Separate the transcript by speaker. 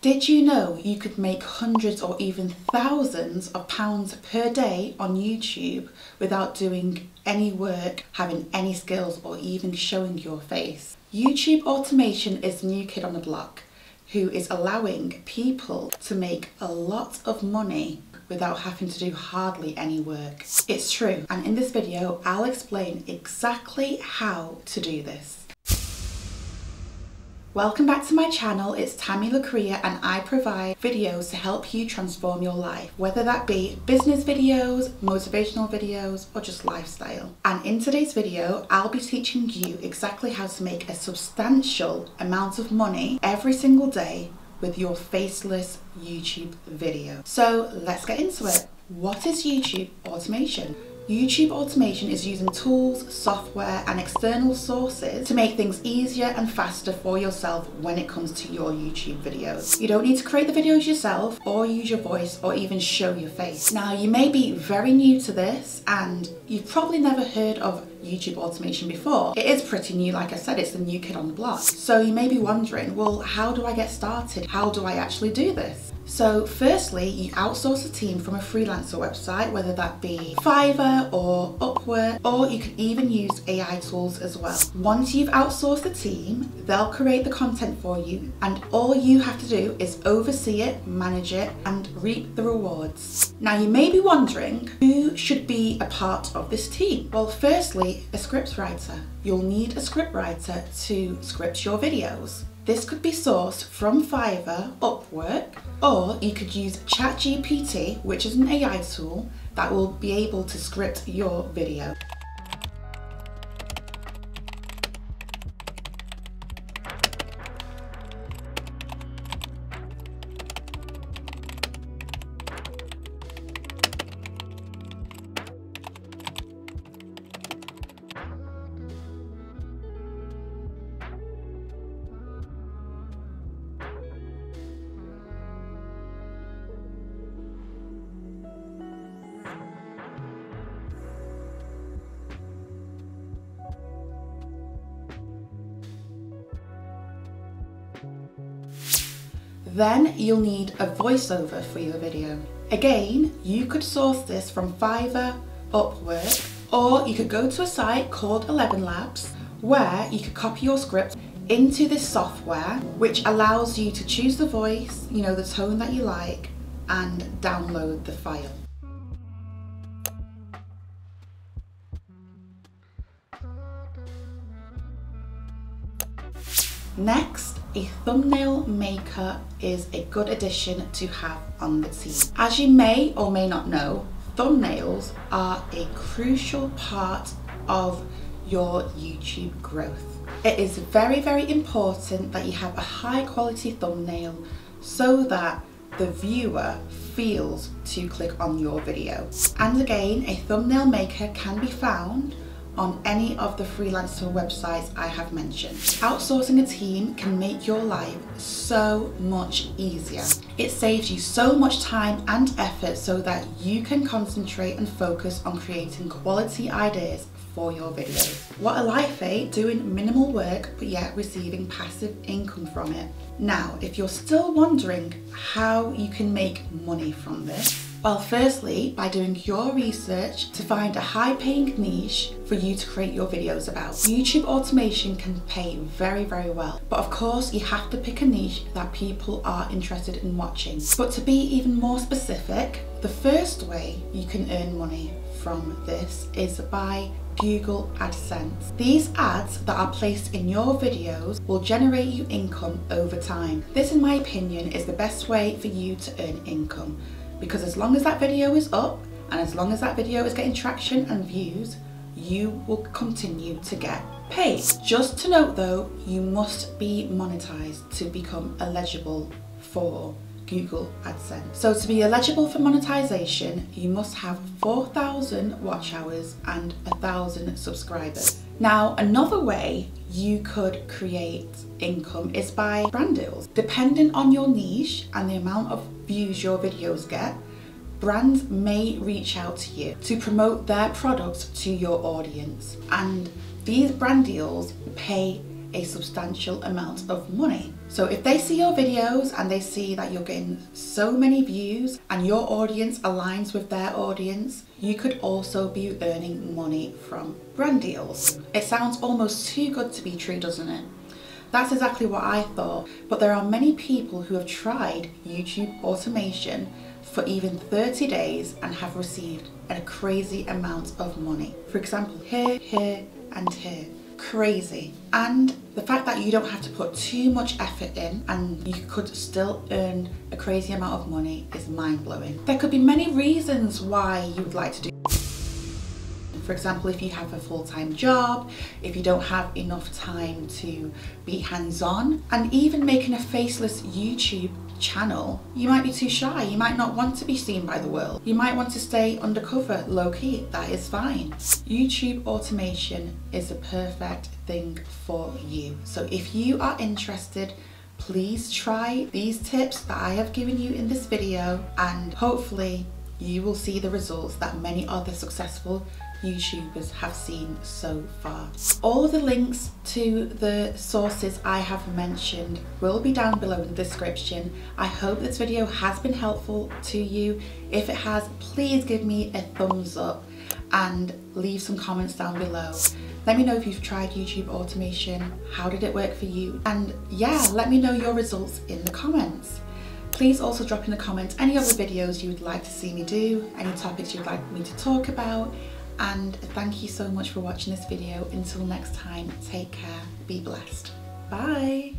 Speaker 1: Did you know you could make hundreds or even thousands of pounds per day on YouTube without doing any work, having any skills, or even showing your face? YouTube automation is the new kid on the block who is allowing people to make a lot of money without having to do hardly any work. It's true, and in this video I'll explain exactly how to do this. Welcome back to my channel. It's Tammy LaCria and I provide videos to help you transform your life, whether that be business videos, motivational videos, or just lifestyle. And in today's video, I'll be teaching you exactly how to make a substantial amount of money every single day with your faceless YouTube video. So let's get into it. What is YouTube automation? YouTube automation is using tools, software, and external sources to make things easier and faster for yourself when it comes to your YouTube videos. You don't need to create the videos yourself or use your voice or even show your face. Now, you may be very new to this and you've probably never heard of YouTube automation before. It is pretty new, like I said, it's the new kid on the block. So you may be wondering, well, how do I get started? How do I actually do this? So firstly, you outsource a team from a freelancer website, whether that be Fiverr or Upwork, or you can even use AI tools as well. Once you've outsourced the team, they'll create the content for you, and all you have to do is oversee it, manage it, and reap the rewards. Now, you may be wondering, who should be a part of this team? Well, firstly, a script writer. You'll need a script writer to script your videos. This could be sourced from Fiverr, Upwork, or you could use ChatGPT, which is an AI tool that will be able to script your video. Then you'll need a voiceover for your video. Again, you could source this from Fiverr, Upwork, or you could go to a site called 11 Labs where you could copy your script into this software, which allows you to choose the voice, the tone that you like, and download the file. Next, a thumbnail maker is a good addition to have on the team. As you may or may not know, thumbnails are a crucial part of your YouTube growth. It is very, very important that you have a high quality thumbnail so that the viewer feels to click on your video. And again, a thumbnail maker can be found on any of the freelancer websites I have mentioned. Outsourcing a team can make your life so much easier. It saves you so much time and effort so that you can concentrate and focus on creating quality ideas for your videos. What a life, eh? Doing minimal work but yet receiving passive income from it. Now, if you're still wondering how you can make money from this, well, firstly, by doing your research to find a high-paying niche for you to create your videos about. YouTube automation can pay very, very well. But of course, you have to pick a niche that people are interested in watching. But to be even more specific, the first way you can earn money from this is by Google AdSense. These ads that are placed in your videos will generate you income over time. This, in my opinion, is the best way for you to earn income. Because as long as that video is up and as long as that video is getting traction and views, you will continue to get paid. Just to note though, you must be monetized to become eligible for Google AdSense. So to be eligible for monetization, you must have 4,000 watch hours and 1,000 subscribers. Now, another way you could create income is by brand deals. Depending on your niche and the amount of views your videos get, brands may reach out to you to promote their products to your audience, and these brand deals pay a substantial amount of money. So if they see your videos and they see that you're getting so many views and your audience aligns with their audience, you could also be earning money from brand deals. It sounds almost too good to be true, doesn't it? That's exactly what I thought, but there are many people who have tried YouTube automation for even 30 days and have received a crazy amount of money. For example, here, here, and here. Crazy. And the fact that you don't have to put too much effort in and you could still earn a crazy amount of money is mind-blowing. There could be many reasons why you would like to do. For example, if you have a full-time job, if you don't have enough time to be hands-on, and even making a faceless YouTube channel, you might be too shy, you might not want to be seen by the world, you might want to stay undercover, low-key. That is fine. YouTube automation is the perfect thing for you. So if you are interested, please try these tips that I have given you in this video, and hopefully you will see the results that many other successful YouTubers have seen so far. All the links to the sources I have mentioned will be down below in the description. I hope this video has been helpful to you. If it has, please give me a thumbs up and leave some comments down below. Let me know if you've tried YouTube automation, how did it work for you? And yeah, let me know your results in the comments. Please also drop in the comments any other videos you would like to see me do, any topics you'd like me to talk about. And thank you so much for watching this video. Until next time, take care, be blessed. Bye.